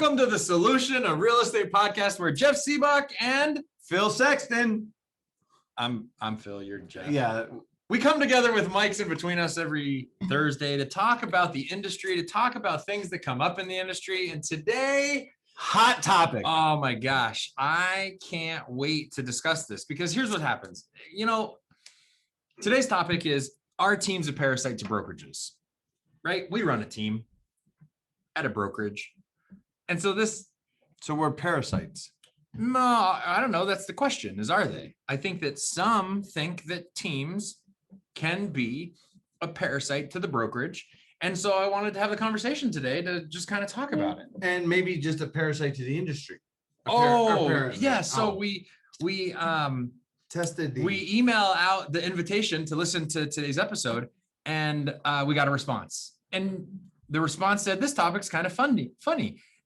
Welcome to The Solution, a real estate podcast where Jeff Sibbach and Phil Sexton. I'm Phil, you're Jeff. Yeah. We come together with mics in between us every Thursday to talk about the industry, to talk about things that come up in the industry. And today, hot topic. Oh my gosh, I can't wait to discuss this because here's what happens. You know, today's topic is, are teams a parasite to brokerages? Right? We run a team at a brokerage. And so we're parasites. No, I don't know. That's the question is, are they? I think that some think that teams can be a parasite to the brokerage. And so I wanted to have a conversation today to just kind of talk about it. And maybe just a parasite to the industry. Yeah. So we tested. We email out the invitation to listen to today's episode, and we got a response. And the response said, this topic's kind of funny.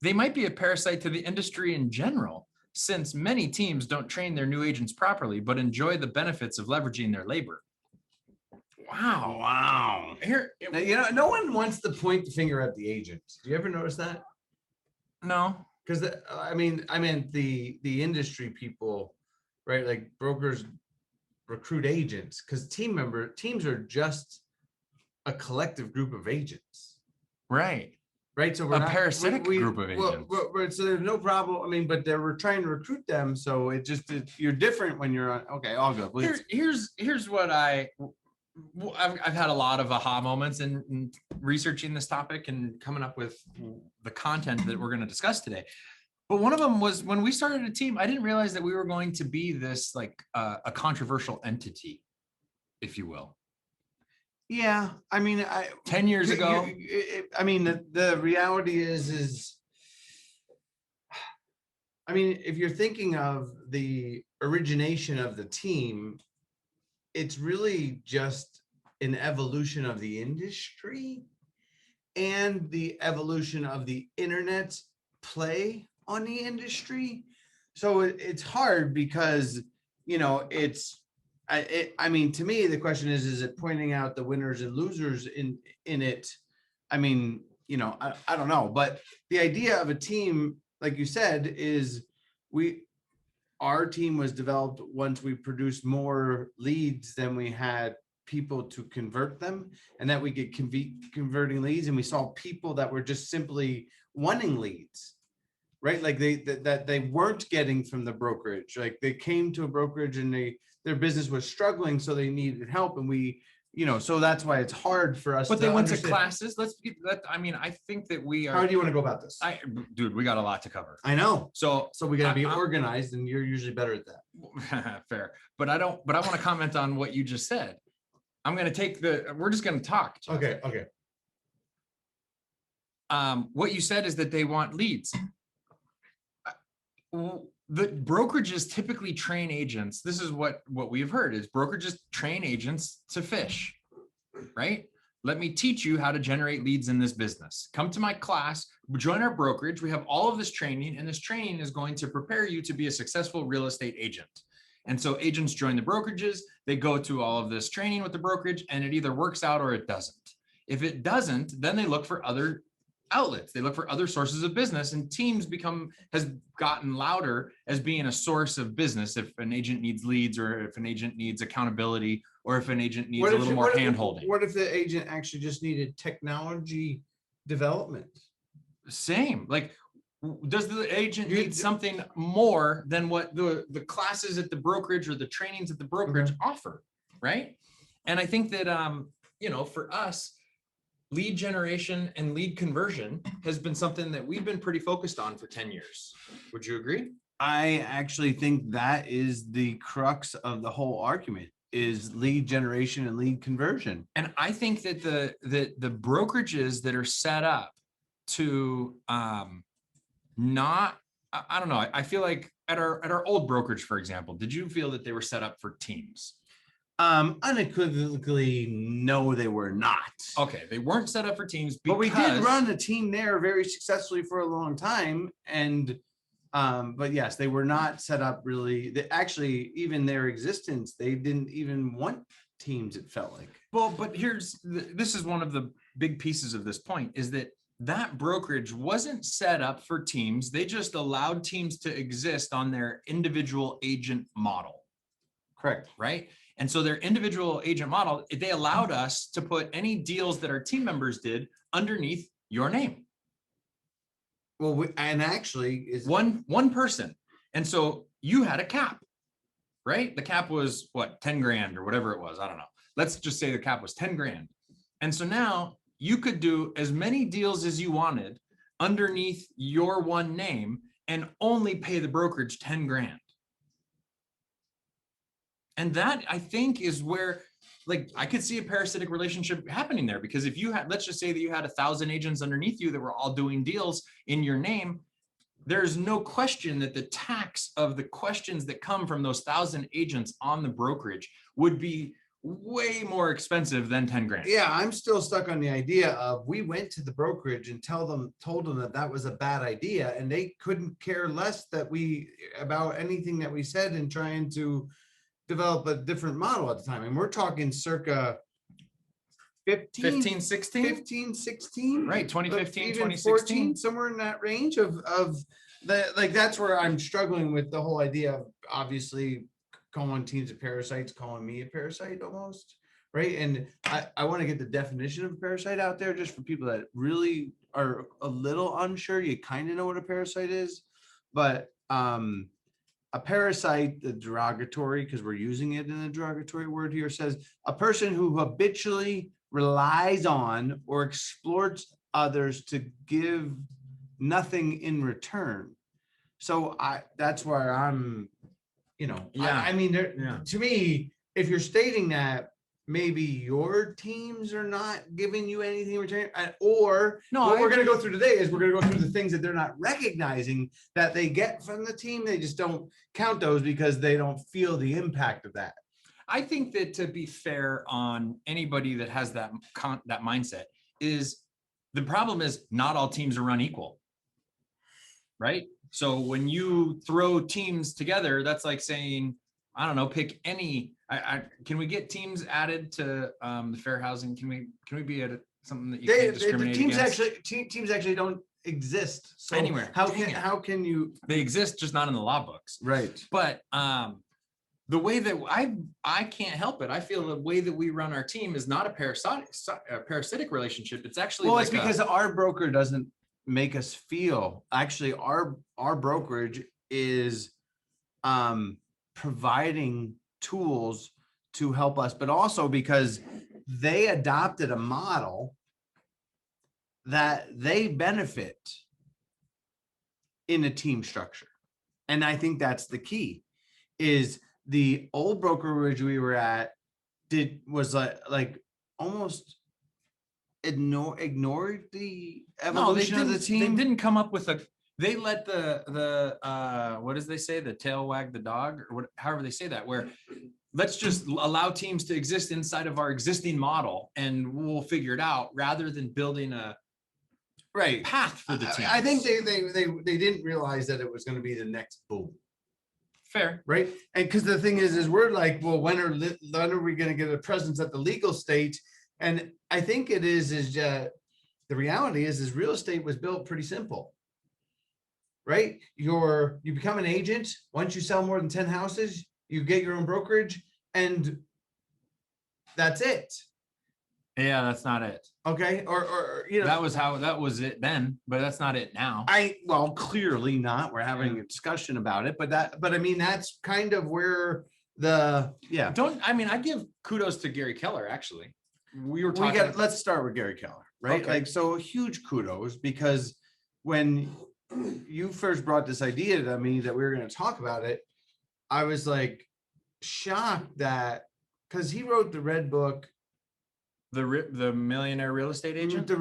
They might be a parasite to the industry in general, since many teams don't train their new agents properly, but enjoy the benefits of leveraging their labor. Wow. Now, no one wants to point the finger at the agent. Do you ever notice that? No. Because I meant the industry people, right? Like brokers recruit agents because teams are just a collective group of agents. Right. Right. So we're a parasitic group of agents. So there's no problem. I mean, but we're trying to recruit them. So you're different when you're on. Okay. All good. Here's what I've had a lot of aha moments in researching this topic and coming up with the content that we're going to discuss today. But one of them was when we started a team, I didn't realize that we were going to be this like a controversial entity, if you will. Yeah. I mean, 10 years ago. The reality is, I mean, if you're thinking of the origination of the team, it's really just an evolution of the industry and the evolution of the internet play on the industry. So it's hard because, you know, I mean, to me, the question is it pointing out the winners and losers in it? I mean, you know, I don't know, but the idea of a team, like you said, is our team was developed once we produced more leads than we had people to convert them, and that we get converting leads, and we saw people that were just simply wanting leads, right? Like they weren't getting from the brokerage. Like they came to a brokerage and their business was struggling, so they needed help, and so that's why it's hard for us. But they went to classes. I think that we are. How do you want to go about this? Dude, we got a lot to cover. I know. So we got to be organized, and you're usually better at that. Fair, but I want to comment on what you just said. We're just going to talk. Okay. What you said is that they want leads. The brokerages typically train agents. This is what we have heard is brokerages train agents to fish, right? Let me teach you how to generate leads in this business. Come to my class, join our brokerage. We have all of this training, and this training is going to prepare you to be a successful real estate agent. And so agents join the brokerages, they go to all of this training with the brokerage, and it either works out or it doesn't. If it doesn't, then they look for other outlets. They look for other sources of business, and teams has gotten louder as being a source of business. If an agent needs leads, or if an agent needs accountability, or if an agent needs a little more hand-holding. What if the agent actually just needed technology development? Same. Like, does the agent need something more than what the classes at the brokerage or the trainings at the brokerage offer, right? And I think that, for us, lead generation and lead conversion has been something that we've been pretty focused on for 10 years. Would you agree? I actually think that is the crux of the whole argument, is lead generation and lead conversion. And I think that the brokerages that are set up to I don't know. I feel like at our old brokerage, for example, did you feel that they were set up for teams? Unequivocally, no, they were not. Okay, they weren't set up for teams, but we did run a team there very successfully for a long time. And but yes, they were not set up really. Actually, even their existence, they didn't even want teams, it felt like. Well, but this is one of the big pieces of this point, is that that brokerage wasn't set up for teams. They just allowed teams to exist on their individual agent model. Correct. Right. And so their individual agent model, they allowed us to put any deals that our team members did underneath your name. Well, and actually is one person. And so you had a cap, right? The cap was what, 10 grand or whatever it was. I don't know. Let's just say the cap was 10 grand. And so now you could do as many deals as you wanted underneath your one name and only pay the brokerage 10 grand. And that, I think, is where, like, I could see a parasitic relationship happening there, because if you had, let's just say that you had 1,000 agents underneath you that were all doing deals in your name, there's no question that the tax of the questions that come from those 1,000 agents on the brokerage would be way more expensive than 10 grand. Yeah, I'm still stuck on the idea of, we went to the brokerage and told them that that was a bad idea, and they couldn't care less about anything that we said in trying to develop a different model at the time. And we're talking circa 15, 16? Right, 2015, even 2016. 14, somewhere in that range of the, like, that's where I'm struggling with the whole idea of, obviously, calling teams of parasites, calling me a parasite almost, right? And I want to get the definition of a parasite out there, just for people that really are a little unsure. You kind of know what a parasite is, but a parasite, the derogatory, because we're using it in a derogatory word here, says a person who habitually relies on or exploits others to give nothing in return. So that's where I'm, I mean, to me, if you're stating that maybe your teams are not giving you anything in return, or what we're going to go through today is we're going to go through the things that they're not recognizing that they get from the team. They just don't count those because they don't feel the impact of that. I think that, to be fair on anybody that has that mindset, is the problem is not all teams are run equal, right? So when you throw teams together, that's like saying, I don't know, pick any. Can we get teams added to the fair housing? Can we be at something that you can't discriminate against? Teams actually don't exist so anywhere. How can you? They exist, just not in the law books. Right. But the way that I can't help it. I feel the way that we run our team is not a parasitic relationship. It's actually it's because our broker doesn't make us feel. Actually, our brokerage is providing tools to help us, but also because they adopted a model that they benefit in a team structure. And I think that's the key. Is the old brokerage we were at was like almost ignored the evolution of the team. They didn't come up with they let the what does they say, the tail wag the dog, or however they say that, where let's just allow teams to exist inside of our existing model and we'll figure it out, rather than building a path for the team. I think they didn't realize that it was going to be the next boom. Fair. Right. And because the thing is we're like, well, when are we going to get a presence at the legal state? And I think it is the reality is real estate was built pretty simple. Right. You become an agent. Once you sell more than 10 houses, you get your own brokerage, and that's it. Yeah, that's not it. Okay. Or that was it then, but that's not it now. Clearly not. We're having a discussion about it, but I mean, that's kind of where I give kudos to Gary Keller. Actually, let's start with Gary Keller, right? Okay. So huge kudos, because when you first brought this idea to me that we were going to talk about it, I was like shocked that, because he wrote the red book. The millionaire real estate agent? The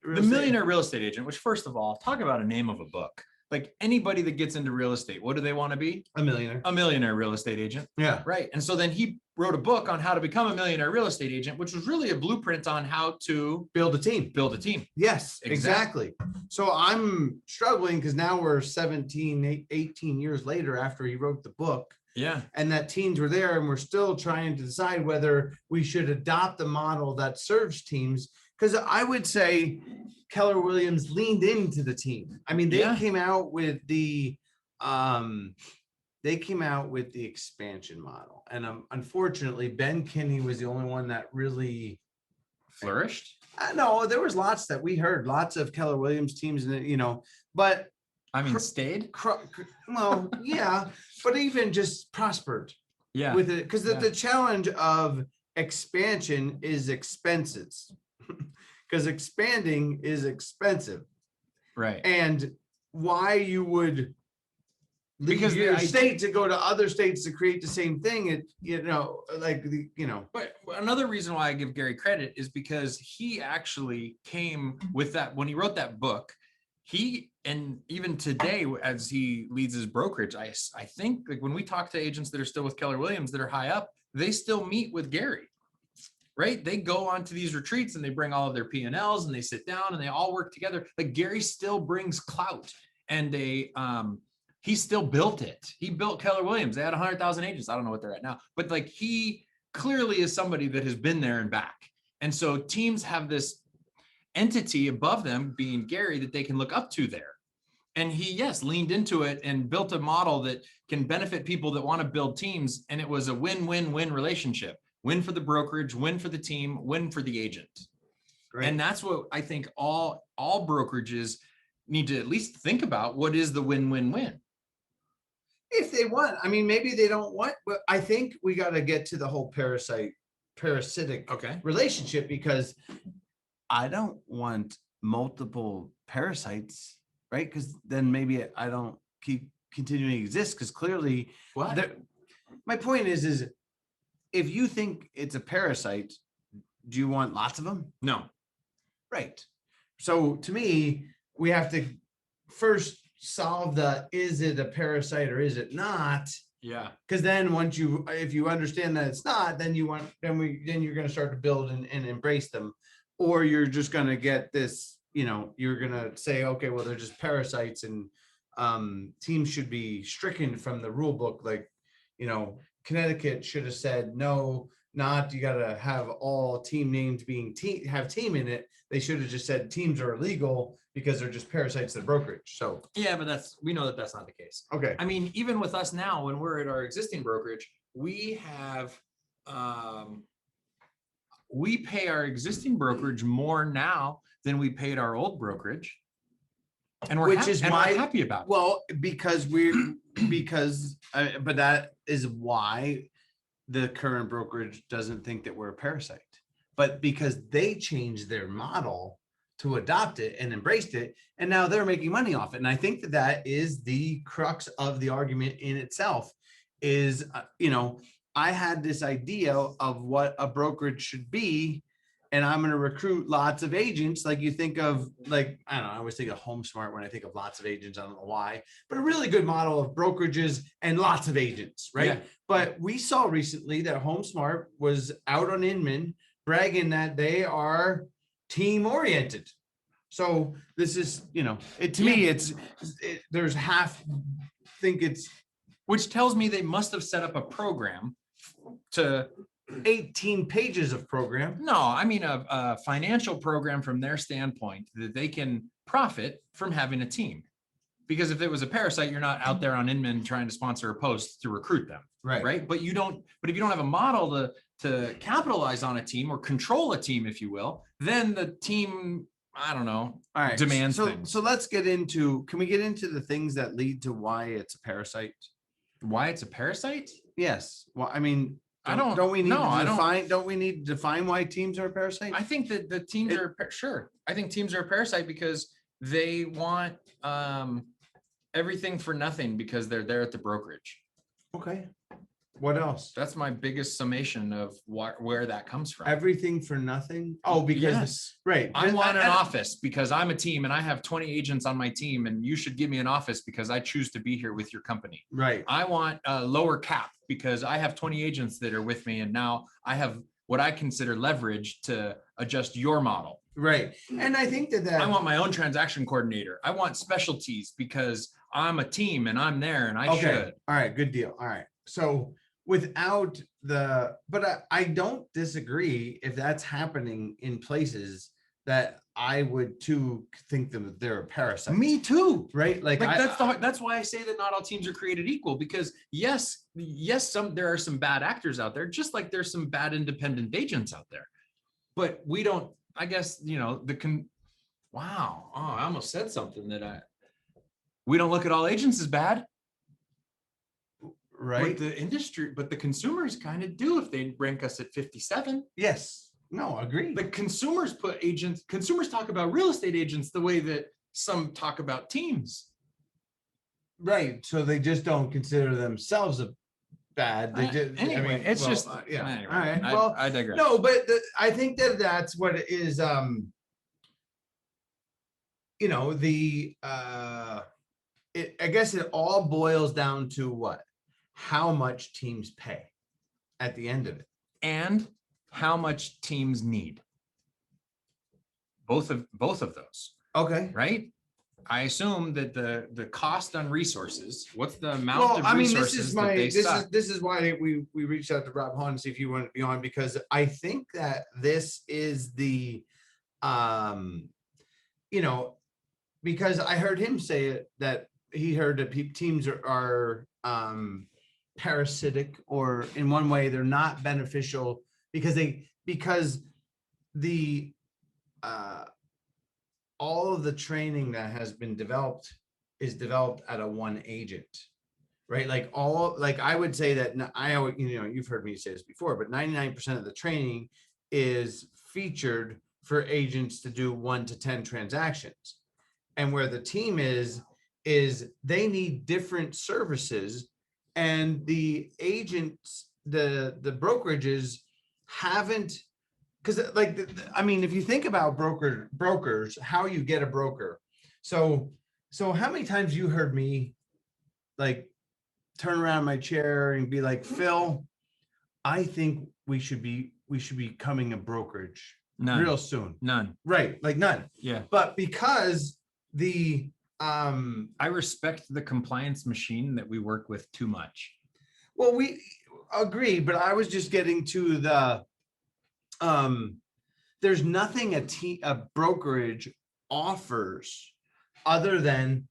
millionaire real estate agent, which, first of all, talk about a name of a book. Like, anybody that gets into real estate, what do they want to be? A millionaire. A millionaire real estate agent. Yeah. Right. And so then he wrote a book on how to become a millionaire real estate agent, which was really a blueprint on how to build a team. Yes, exactly. So I'm struggling because now we're 17, 18 years later after he wrote the book. Yeah. and that teams were there, and we're still trying to decide whether we should adopt a model that serves teams. Because I would say Keller Williams leaned into the team. I mean, Yeah. came out with the expansion model, and unfortunately, Ben Kinney was the only one that really Flourished. no. There was lots that we heard, lots of Keller Williams teams, and but I mean, stayed. well, yeah, but even just prospered. Yeah. With it, because Yeah. the challenge of expansion is expenses, because expanding is expensive, Right. and why you would leave Because your state to go to other states to create the same thing, But another reason why I give Gary credit is because he actually came with that when he wrote that book. And even today, as he leads his brokerage, I think like when we talk to agents that are still with Keller Williams that are high up, they still meet with Gary, right? They go on to these retreats and they bring all of their P&Ls and they sit down and they all work together. Like Gary still brings clout, and he still built it. He built Keller Williams. They had 100,000 agents. I don't know what they're at now, but like he clearly is somebody that has been there and back. And so teams have this entity above them being Gary that they can look up to there. And he, yes, leaned into it and built a model that can benefit people that want to build teams. And it was a win-win-win relationship. Win for the brokerage, win for the team, win for the agent. Right. And that's what I think all brokerages need to at least think about. What is the win-win-win? If they want, I mean, maybe they don't want, but I think we got to get to the whole parasitic Okay. relationship, because I don't want multiple parasites, right? Because then maybe I don't keep continuing to exist, because clearly my point is if you think it's a parasite, do you want lots of them? No. Right. So to me, we have to first solve is it a parasite or is it not? Yeah. Because then if you understand that it's not, then you're going to start to build and embrace them, or you're just going to get this, you're going to say, okay, well, they're just parasites, and teams should be stricken from the rule book. Like, Connecticut should have said, no, you got to have all team names have team in it. They should have just said teams are illegal because they're just parasites to the brokerage. So yeah, but we know that that's not the case. Okay. I mean, even with us now, when we're at our existing brokerage, we have we pay our existing brokerage more now than we paid our old brokerage, and we're happy about it. Well, but that is why the current brokerage doesn't think that we're a parasite, but because they changed their model to adopt it and embraced it, and now they're making money off it. And I think that is the crux of the argument in itself. Is I had this idea of what a brokerage should be, and I'm going to recruit lots of agents. Like you think of, like, I don't know, I always think of HomeSmart when I think of lots of agents. I don't know why, but a really good model of brokerages and lots of agents, right? Yeah. But we saw recently that HomeSmart was out on Inman bragging that they are team oriented. So this is, to me, there's which tells me they must have set up a program to 18 pages of program. No, I mean a financial program from their standpoint that they can profit from having a team. Because if it was a parasite, you're not out there on Inman trying to sponsor a post to recruit them. Right. But if you don't have a model to capitalize on a team or control a team, if you will, then the team, I don't know, all right, demands things. So can we get into the things that lead to why it's a parasite? Why it's a parasite? Yes. Well, I mean, don't we need to define why teams are a parasite? I think that the teams sure. I think teams are a parasite because they want everything for nothing because they're there at the brokerage. Okay. What else? That's my biggest summation of where that comes from. Everything for nothing? Oh, because right. I want an office because I'm a team and I have 20 agents on my team, and you should give me an office because I choose to be here with your company. Right. I want a lower cap because I have 20 agents that are with me, and now I have what I consider leverage to adjust your model. Right. And I think that I want my own transaction coordinator. I want specialties because I'm a team and I'm there and I should. All right. Good deal. All right. So without but I don't disagree if that's happening in places that I would too think that they're a parasite. Me too. Right? Like That's why I say that not all teams are created equal, because yes, there are some bad actors out there, just like there's some bad independent agents out there. But we don't, I guess, wow. Oh, I almost said something we don't look at all agents as bad. Right. But the consumers kind of do if they rank us at 57. Yes. No, agree. The consumers talk about real estate agents the way that some talk about teams. Right. So they just don't consider themselves a bad. They just, anyway, yeah. Anyway, all right. Well, I digress. No, but I think that's what it is. I guess it all boils down to what? How much teams pay at the end of it. And how much teams need. Both of those. Okay. Right? I assume that the cost on resources, what's the amount of resources this is why we reached out to Rob Hahn to see if you want to be on, because I think that this is the because I heard him say it, that he heard that teams are parasitic, or in one way they're not beneficial because the all of the training that has been developed is developed at a one agent, right? Like I would say that you've heard me say this before, but 99% of the training is featured for agents to do 1 to 10 transactions. And where the team is they need different services, and the agents, the brokerages haven't, because if you think about brokers, how you get a broker. So how many times you heard me like turn around in my chair and be like, Phil, I think we should be becoming a brokerage. None. Real soon. None. Right. Like none. Yeah. But because I respect the compliance machine that we work with too much. Well, we agree, but I was just getting to the there's nothing a brokerage offers other than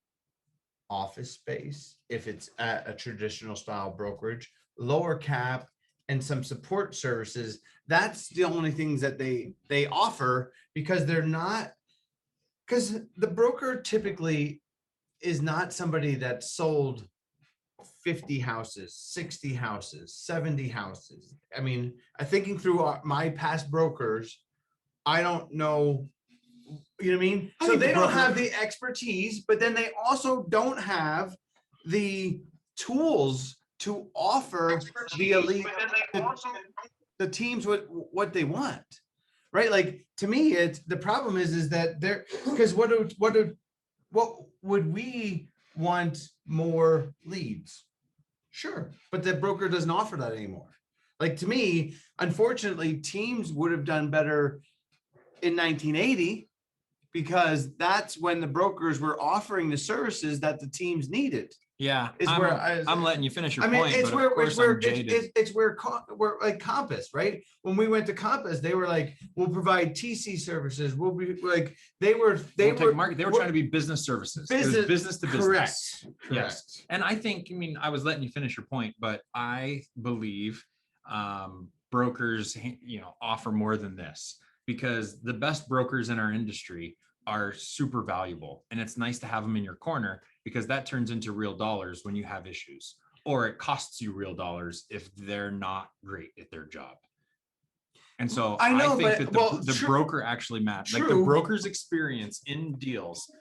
office space, if it's at a traditional style brokerage, lower cap, and some support services. That's the only things that they offer, because the broker typically is not somebody that sold 50 houses, 60 houses, 70 houses. I mean, thinking through my past brokers, I don't know, you know what I mean? So they don't have the expertise, but then they also don't have the tools to offer the elite, the teams what they want, right? Like, to me, it's the problem is that they're, because what would we want? More leads? Sure, but the broker doesn't offer that anymore. Like, to me, unfortunately, teams would have done better in 1980, because that's when the brokers were offering the services that the teams needed. Yeah, I'm letting you finish your point. It's where like Compass, right? When we went to Compass, they were like, "We'll provide TC services." We'll be like, they were trying to be business services. Business to business. Correct. Yes. And I think, I was letting you finish your point, but I believe brokers, offer more than this, because the best brokers in our industry are super valuable, and it's nice to have them in your corner, because that turns into real dollars when you have issues, or it costs you real dollars if they're not great at their job. And so I think that the broker actually matters. Like, the broker's experience in deals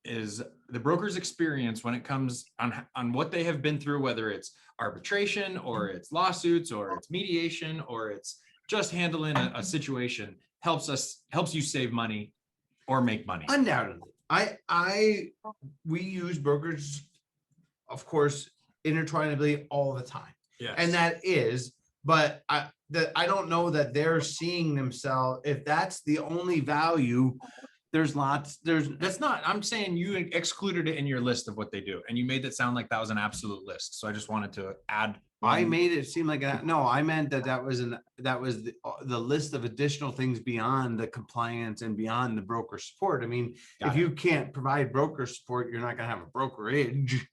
is the broker's experience when it comes on what they have been through, whether it's arbitration or it's lawsuits or it's mediation or it's just handling a situation, helps you save money or make money. Undoubtedly. We use brokers, of course, intertwinedly all the time. Yes. And but I don't know that they're seeing themselves, if that's the only value. That's not, I'm saying you excluded it in your list of what they do, and you made it sound like that was an absolute list. So I just wanted to add I made it seem like no, I meant that was the list of additional things beyond the compliance and beyond the broker support. I mean, if you can't provide broker support, you're not going to have a brokerage,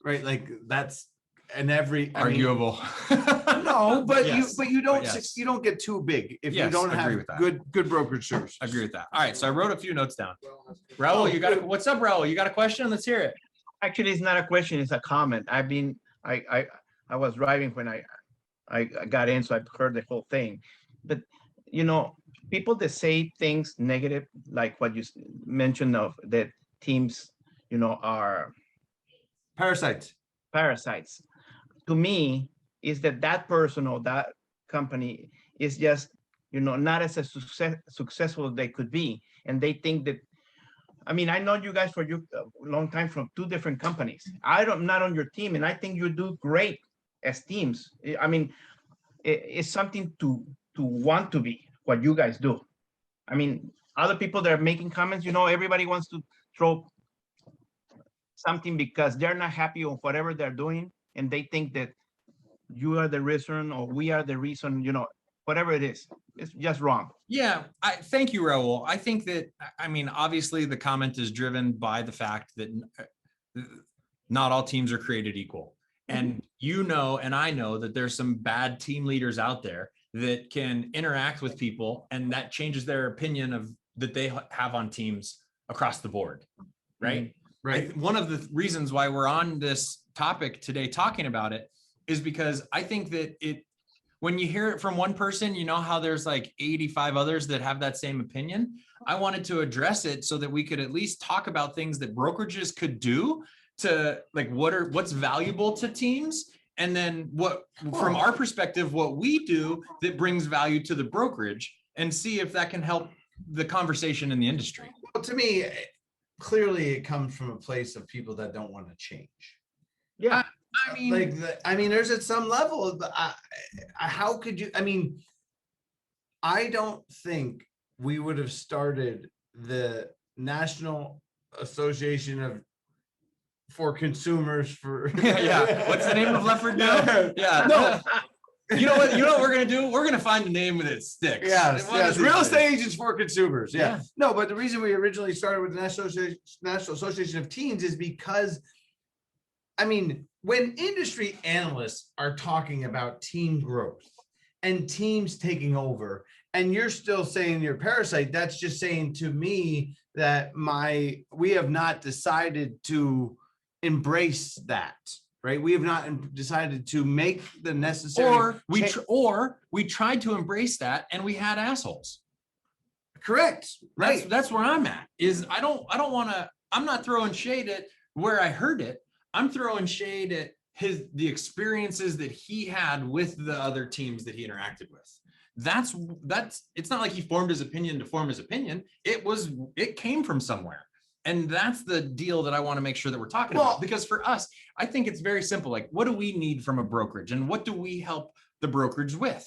right? Like that's arguable. No, but Yes. you don't get too big if you don't have good brokerage service. I agree with that. All right, so I wrote a few notes down. Raul, what's up, Raul? You got a question? Let's hear it. Actually, it's not a question; it's a comment. I was driving when I got in, so I heard the whole thing. But people that say things negative, like what you mentioned of that teams, are Parasites. To me, is that person or that company is just not as successful as they could be, and they think that. I mean, I know you guys for a long time from two different companies. I'm not on your team, and I think you do great as teams. I mean, it's something to want to be what you guys do. I mean, other people that are making comments, everybody wants to throw something because they're not happy with whatever they're doing, and they think that you are the reason or we are the reason, whatever it is. It's just wrong. Yeah, thank you, Raul. I think that, obviously the comment is driven by the fact that not all teams are created equal. And and I know that there's some bad team leaders out there that can interact with people, and that changes their opinion that they have on teams across the board, right? Right. One of the reasons why we're on this topic today talking about it is because I think that when you hear it from one person, how there's like 85 others that have that same opinion. I wanted to address it so that we could at least talk about things that brokerages could do to like what's valuable to teams, and then from our perspective, what we do that brings value to the brokerage, and see if that can help the conversation in the industry. Well, to me, clearly it comes from a place of people that don't want to change. Yeah. There's at some level, how could you, I don't think we would have started the National Association for Consumers for. Yeah. What's the name of Lefford now? Yeah. No. You know what we're going to do? We're going to find a name that sticks. Yes. Real estate agents for consumers. Yeah. No, but the reason we originally started with the National Association of Teams is because, when industry analysts are talking about team growth and teams taking over, and you're still saying you're a parasite, that's just saying to me that we have not decided to embrace that, right? We have not decided to make the necessary. Or we tried to embrace that and we had assholes. Correct. Right. That's where I'm at. I'm not throwing shade at where I heard it. I'm throwing shade at the experiences that he had with the other teams that he interacted with. That's it's not like he formed his opinion to form his opinion. It came from somewhere. And that's the deal that I want to make sure that we're talking about, because for us, I think it's very simple. Like, what do we need from a brokerage, and what do we help the brokerage with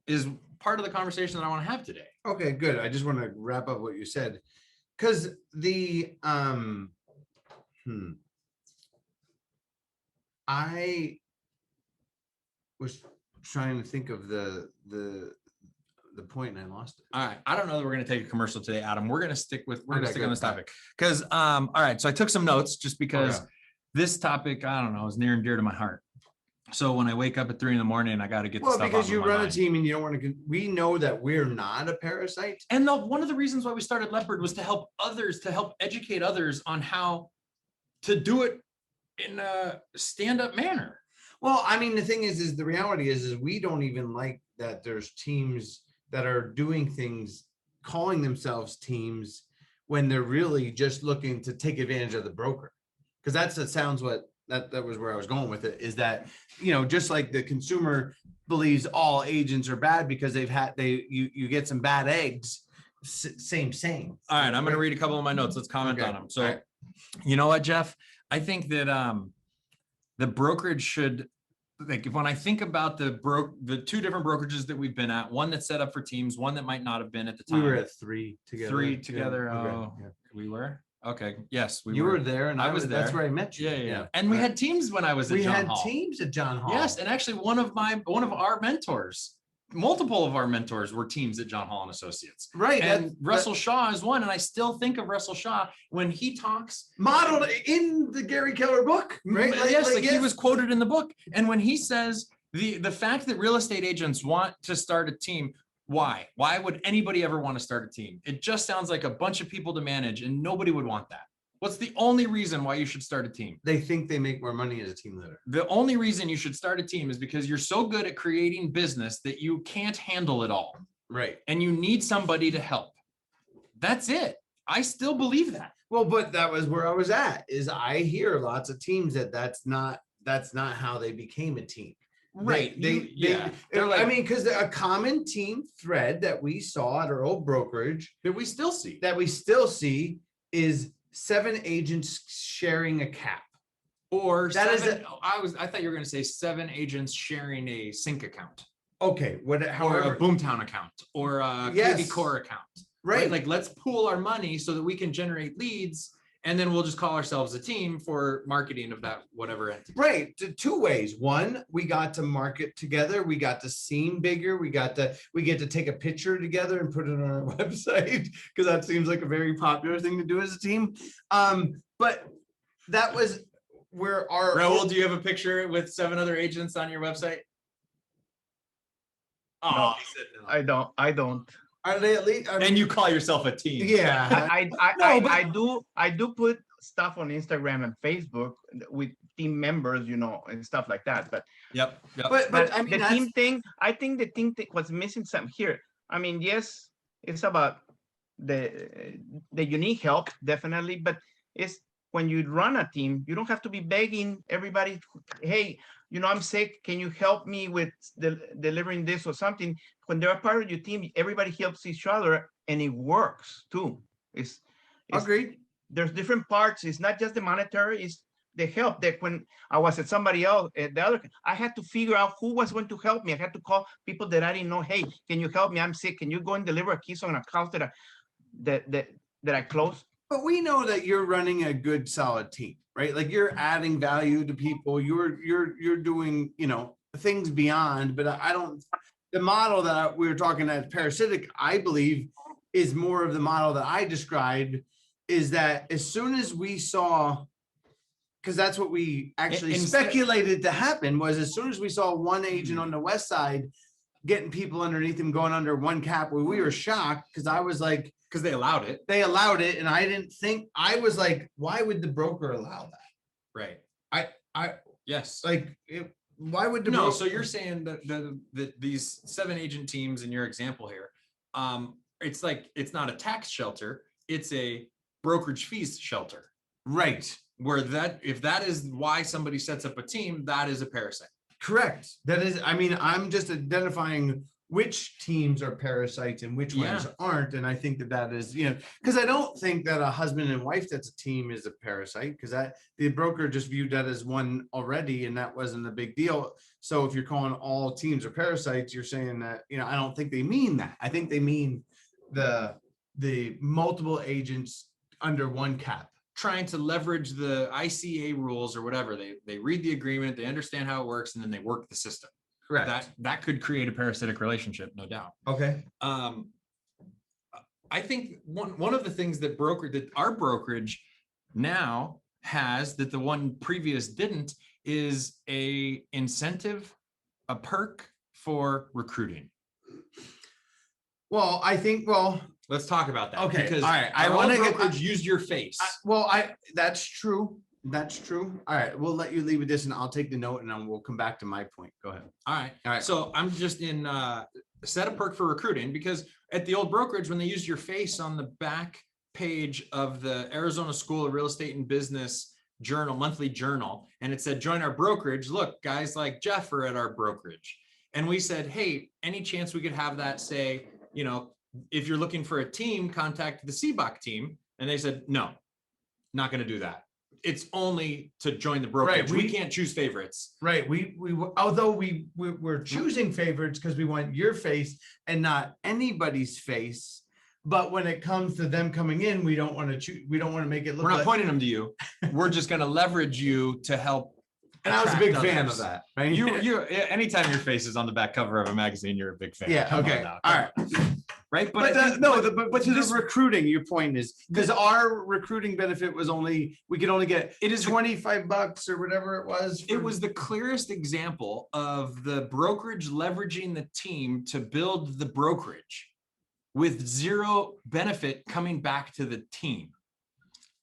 is part of the conversation that I want to have today. Okay, good. I just want to wrap up what you said, because I was trying to think of the point and I lost it. All right. I don't know that we're going to take a commercial today, Adam. We're going to stick on this topic because, all right. So I took some notes just because this topic, I don't know, is near and dear to my heart. So when I wake up at 3 a.m, I got to get the stuff because you run a team and you don't want to, we know that we're not a parasite. And one of the reasons why we started LEOPARD was to help educate others on how to do it in a stand-up manner. Well, the thing is the reality is we don't even like that there's teams that are doing things, calling themselves teams, when they're really just looking to take advantage of the broker. Because that was where I was going with it, is that, just like the consumer believes all agents are bad because you get some bad eggs, same. All right, I'm going to read a couple of my notes. Let's comment on them. So, You know what, Jeff? I think that the brokerage should, like, when I think about the two different brokerages that we've been at, one that's set up for teams, one that might not have been at the time. We were at 3 together. 3 together. Yeah. We were? Okay. Yes, You were there, and I was That's there. where I met you. Yeah. And we had teams when I was at We John had Hall. teams at John Hall. Yes, and actually one of our mentors, multiple of our mentors were teams at John Hall and Associates. Right. And Russell Shaw is one, and I still think of Russell Shaw when he talks modeled in the Gary Keller book, right? He was quoted in the book. And when he says the fact that real estate agents want to start a team, why would anybody ever want to start a team? It just sounds like a bunch of people to manage, and nobody would want that. What's the only reason why you should start a team? They think they make more money as a team leader. The only reason you should start a team is because you're so good at creating business that you can't handle it all. Right. And you need somebody to help. That's it. I still believe that. Well, but that was where I was at, is I hear lots of teams that's not how they became a team. Right. They're like, I mean, because a common team thread that we saw at our old brokerage that we still see is 7 agents sharing a cap. Or I thought you were going to say 7 agents sharing a sync account. Okay. Or a Boomtown account or a KV Core account. Right. Like, let's pool our money so that we can generate leads. And then we'll just call ourselves a team for marketing of that whatever entity. Right. 2 ways. One, we got to market together. We got to seem bigger. We get to take a picture together and put it on our website, because that seems like a very popular thing to do as a team. But that was where our Raul, do you have a picture with 7 other agents on your website? Oh, no, I don't. Are they at least? And you call yourself a team? Yeah, I do put stuff on Instagram and Facebook with team members, and stuff like that. But yep. But I mean, the team thing. I think the thing that was missing some here. I mean, yes, it's about the unique help, definitely, but it's when you run a team, you don't have to be begging everybody. Hey, I'm sick. Can you help me with delivering this or something? When they're a part of your team, everybody helps each other, and it works too. It's agreed. There's different parts. It's not just the monetary. It's the help. That when I was at somebody else, at the other, I had to figure out who was going to help me. I had to call people that I didn't know. Hey, can you help me? I'm sick. Can you go and deliver a keys on a house that I closed? But we know that you're running a good, solid team, right? Like, you're adding value to people. You're doing, things beyond. But I don't. The model that we were talking at Parasitic, I believe, is more of the model that I described. Is that as soon as we saw, because that's what we actually speculated to happen, was as soon as we saw one agent on the west side getting people underneath him going under one cap, we were shocked, because I was like, because they allowed it. They allowed it, and I didn't think. I was like, why would the broker allow that? Right. Yes. Like, why would the broker? So you're saying that these 7 agent teams in your example here, it's like, it's not a tax shelter, it's a brokerage fees shelter. Right. Where if that is why somebody sets up a team, that is a parasite. Correct. That is, I mean, I'm just identifying which teams are parasites and which ones aren't. And I think that is, because I don't think that a husband and wife that's a team is a parasite, because the broker just viewed that as one already, and that wasn't a big deal. So if you're calling all teams are parasites, you're saying that, I don't think they mean that. I think they mean the multiple agents under one cap. Trying to leverage the ICA rules or whatever. They read the agreement, they understand how it works, and then they work the system. Correct. That could create a parasitic relationship, no doubt. Okay. I think one of the things that our brokerage now has that the one previous didn't is a incentive, a perk for recruiting. Well, I think, let's talk about that. Okay. Because all right. I want to use your face. That's true. That's true. All right. We'll let you leave with this, and I'll take the note, and then we'll come back to my point. Go ahead. All right. So I'm just in set a perk for recruiting, because at the old brokerage, when they used your face on the back page of the Arizona School of Real Estate and Business journal, monthly journal, and it said, join our brokerage. Look, guys like Jeff are at our brokerage. And we said, hey, any chance we could have that say, if you're looking for a team, contact the Sibbach team. And they said, no, not going to do that. It's only to join the brokerage. Right. We can't choose favorites. Right. Although we're choosing favorites because we want your face and not anybody's face. But when it comes to them coming in, we don't want to choose. We don't want to make it look. We're not like, pointing them to you. We're just going to leverage you to help. And I was a big attract fan of others. that. Right? You anytime your face is on the back cover of a magazine, you're a big fan. Yeah. Come on Okay. now. All right. Right. But I think- but to this- the recruiting, your point is because our recruiting benefit was we could only get it is $25 or whatever it was. It was the clearest example of the brokerage leveraging the team to build the brokerage with zero benefit coming back to the team.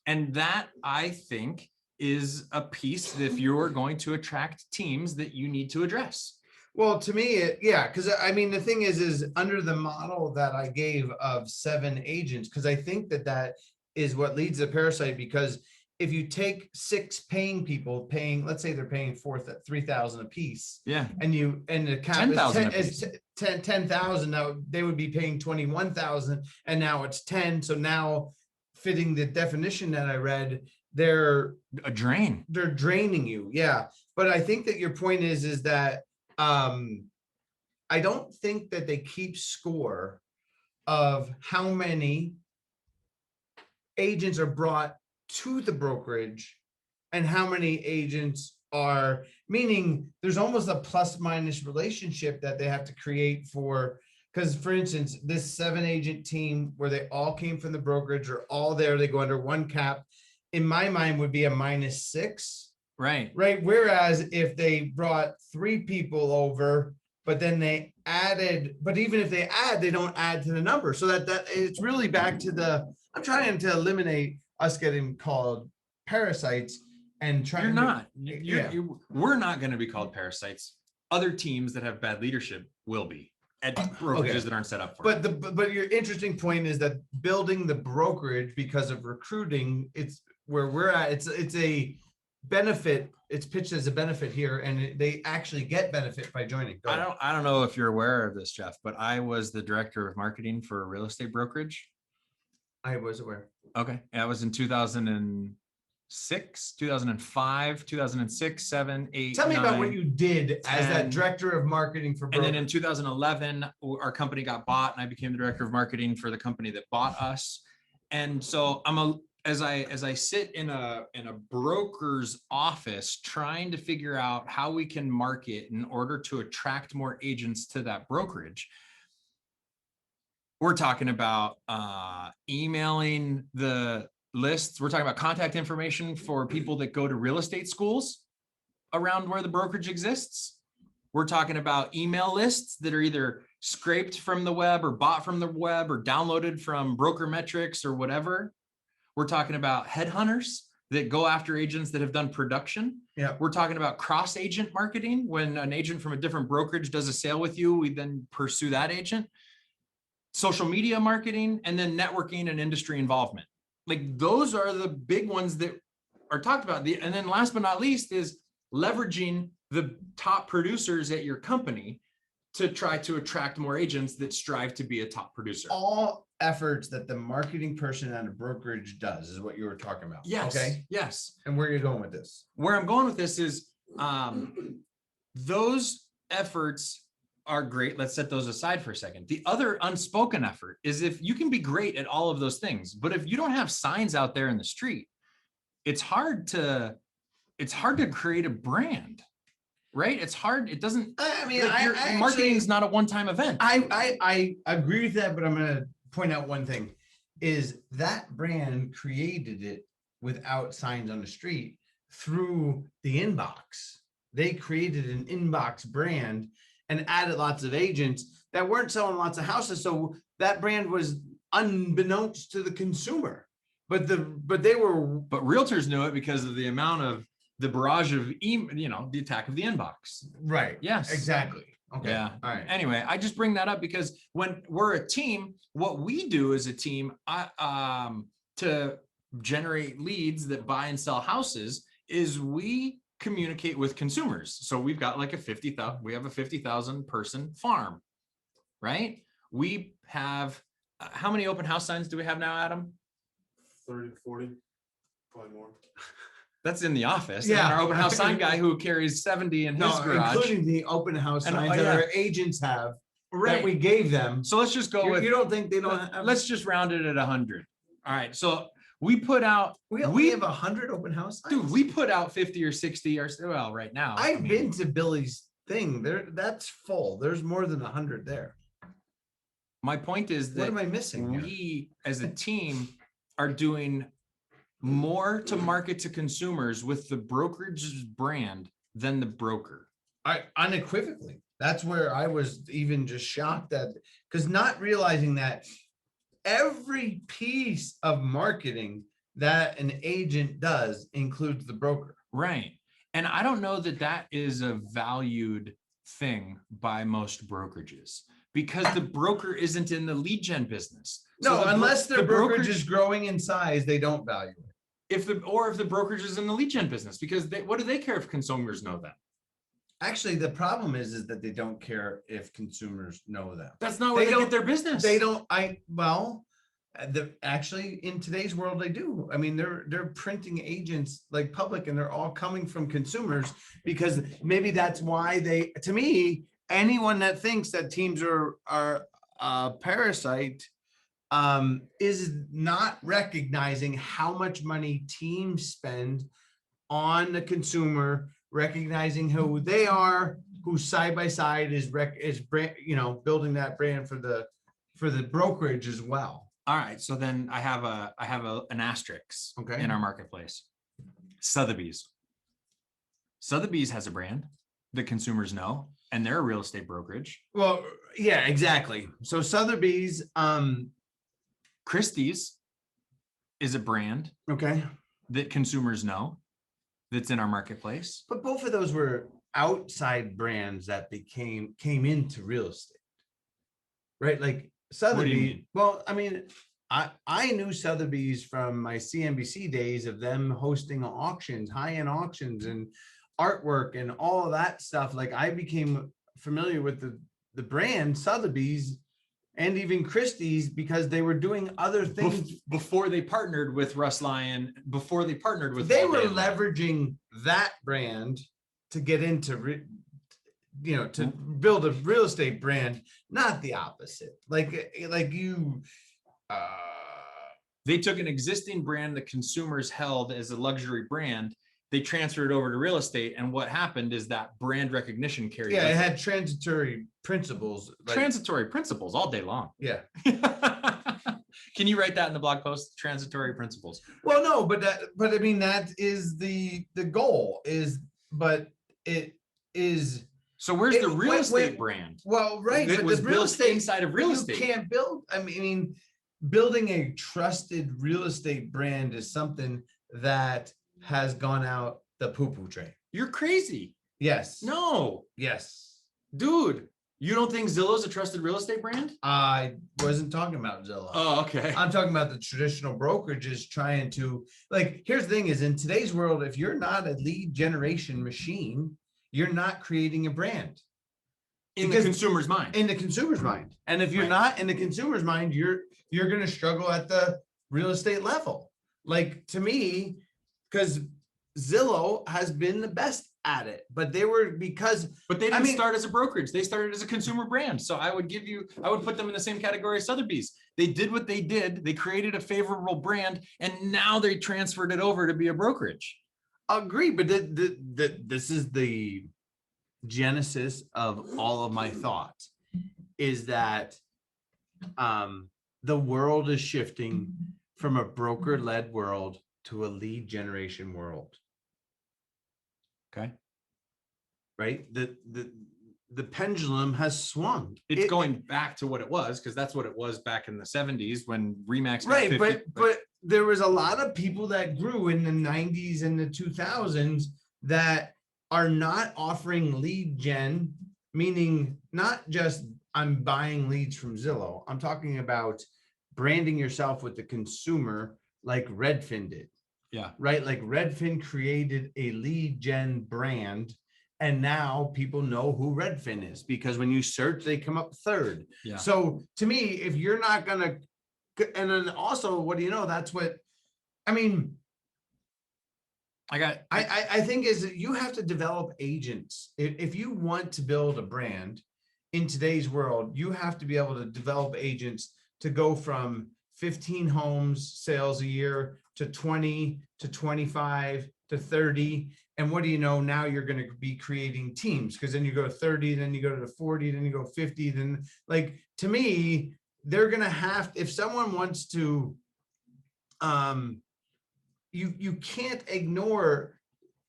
And that, I think, is a piece that if you're going to attract teams that you need to address. Well, to me, because I mean, the thing is under the model that I gave of 7 agents, because I think that is what leads to Parasite. Because if you take 6 paying people let's say they're paying $3,000 a piece, Yeah. and the cap 10,000 is 10,000. Now they would be paying 21,000, and now it's 10. So now, fitting the definition that I read, they're A drain. they're draining you. Yeah. But I think that your point is that I don't think that they keep score of how many agents are brought to the brokerage and how many agents are, meaning there's almost a plus minus relationship that they have to create because for instance, this 7 agent team where they all came from the brokerage are all there, they go under one cap, in my mind would be a -6. Right. Right. Whereas if they brought 3 people over, but then they added, but even if they add, they don't add to the number. So that it's really back to I'm trying to eliminate us getting called parasites and trying You're to. not. Yeah. We're not going to be called parasites. Other teams that have bad leadership will be at brokerages that aren't set up for it. But your interesting point is that building the brokerage because of recruiting, it's where we're at. It's a benefit. It's pitched as a benefit here, and they actually get benefit by joining. Go ahead. I don't know if you're aware of this, Jeff, but I was the director of marketing for a real estate brokerage. I was aware. Okay. I was in 2006, 2005, 2006, 7, 8. Tell me about 9. what you did as that 10. director of marketing for And then in brokerage. 2011, our company got bought, and I became the director of marketing for the company that bought us. And so as I sit in a broker's office trying to figure out how we can market in order to attract more agents to that brokerage, we're talking about emailing the lists. We're talking about contact information for people that go to real estate schools around where the brokerage exists. We're talking about email lists that are either scraped from the web or bought from the web or downloaded from Broker Metrics or whatever. We're talking about headhunters that go after agents that have done production. Yeah. We're talking about cross agent marketing. When an agent from a different brokerage does a sale with you, we then pursue that agent. Social media marketing, and then networking and industry involvement. Like those are the big ones that are talked about. And then last but not least is leveraging the top producers at your company to try to attract more agents that strive to be a top producer. All efforts that the marketing person at a brokerage does is what you were talking about. Yes. Okay. Yes. And where are you going with this? Where I'm going with this is those efforts are great. Let's set those aside for a second. The other unspoken effort is if you can be great at all of those things, but if you don't have signs out there in the street, it's hard to create a brand, right? It's hard. It doesn't, I mean, like marketing is not a one-time event. I agree with that, but I'm going to point out one thing is that brand created it without signs on the street through the inbox. They created an inbox brand and added lots of agents that weren't selling lots of houses. So that brand was unbeknownst to the consumer, but realtors knew it because of the amount of the barrage of the attack of the inbox. Right. Yes. Exactly. Okay. Yeah. All right. Anyway, I just bring that up because when we're a team, what we do as a team to generate leads that buy and sell houses is we communicate with consumers. So we've got like we have a 50,000 person farm, right? We have, how many open house signs do we have now, Adam? 30 to 40, probably more. That's in the office. Yeah. And our open house sign guy who carries 70 in his garage. Including the open house And, signs oh, that yeah. our agents have. Right, we gave them. So let's just go You with, you don't think they don't have? let's just round it at 100. All right. So we put out, We only have 100 open house signs? dude, we put out 50 or 60 or well, right now. I I've mean, been to Billy's thing there. That's full. There's more than 100 there. my point is What that am I missing here? we as a team are doing more to market to consumers with the brokerage's brand than the broker. I unequivocally, that's where I was even just shocked at, because not realizing that every piece of marketing that an agent does includes the broker. Right. And I don't know that that is a valued thing by most brokerages because the broker isn't in the lead gen business. No, the unless their the brokerage is growing in size, they don't value it. if the brokerage is in the lead gen business, because what do they care if consumers know that? Actually, the problem is that they don't care if consumers know that. That's not where they get their business. They don't, actually in today's world, they do. I mean, they're printing agents like public and they're all coming from consumers because maybe that's why to me, anyone that thinks that teams are parasite is not recognizing how much money teams spend on the consumer, recognizing who they are, who side by side is brand, building that brand for the brokerage as well. All right. So then I have an asterisk Okay. in our marketplace. Sotheby's. Sotheby's has a brand that consumers know, and they're a real estate brokerage. Well, yeah, exactly. So Sotheby's, Christie's is a brand okay, that consumers know that's in our marketplace. but both of those were outside brands that came into real estate, right? Like Sotheby's. mean? Well, I mean, I knew Sotheby's from my CNBC days of them hosting auctions, high-end auctions and artwork and all of that stuff. Like I became familiar with the brand Sotheby's and even Christie's because they were doing other things Before they partnered with Russ Lyon, before they partnered with, they Walt were Dahlman. leveraging that brand to get into to build a real estate brand, not the opposite. Like you They took an existing brand that consumers held as a luxury brand. They transferred it over to real estate. And what happened is that brand recognition carried. yeah, with it had transitory principles. transitory principles all day long. Yeah. Can you write that in the blog post? Transitory principles. Well, no, but I mean, that is the goal but it is. So where's the real wait, estate brand? Well, right. It But was the real built estate inside of real estate. You can't build. I mean, building a trusted real estate brand is something that has gone out the poo-poo train. You're crazy. Yes. No, Yes. dude. You don't think Zillow's a trusted real estate brand? I wasn't talking about Zillow. Oh, okay. I'm talking about the traditional brokerages trying to, like, here's the thing is in today's world, if you're not a lead generation machine, you're not creating a brand In the because- consumer's mind. in the consumer's mind. And if you're Right. not in the consumer's mind, you're going to struggle at the real estate level. Like to me, because Zillow has been the best at it, but they were But they didn't mean- start as a brokerage. They started as a consumer brand. So I would put them in the same category as Sotheby's. They did what they did. They created a favorable brand and now they transferred it over to be a brokerage. agree, but this is the genesis of all of my thoughts is that the world is shifting from a broker-led world to a lead generation world. Okay. Right? The pendulum has swung. It's going back to what it was because that's what it was back in the 70s when Remax got right, 50, but there was a lot of people that grew in the 90s and the 2000s that are not offering lead gen, meaning not just I'm buying leads from Zillow. I'm talking about branding yourself with the consumer like Redfin did. Yeah. Right. Like Redfin created a lead gen brand. And now people know who Redfin is because when you search, they come up third. Yeah. So to me, if you're not going to, and then also, what do you know? That's what, I mean, I think is that you have to develop agents. If you want to build a brand in today's world, you have to be able to develop agents to go from 15 homes sales a year to 20 to 25 to 30. And what do you know? Now you're going to be creating teams, because then you go to 30, then you go to the 40, then you go 50. Then, like, to me, they're going to have, if someone wants to, you can't ignore,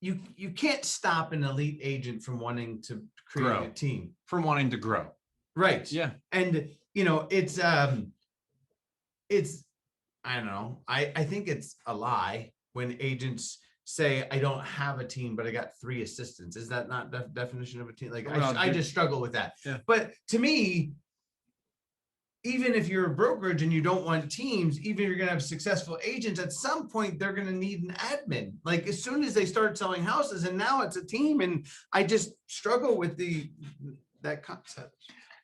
you can't stop an elite agent from wanting to create Grow. a team. From wanting to grow. Right. Yeah. And it's I don't know. I think it's a lie when agents say, I don't have a team, but I got 3 assistants. Is that not the definition of a team? Like, Well, I just struggle with that. Yeah. But to me, even if you're a brokerage and you don't want teams, even if you're going to have successful agents, at some point they're going to need an admin. Like, as soon as they start selling houses, and now it's a team, and I just struggle with that concept.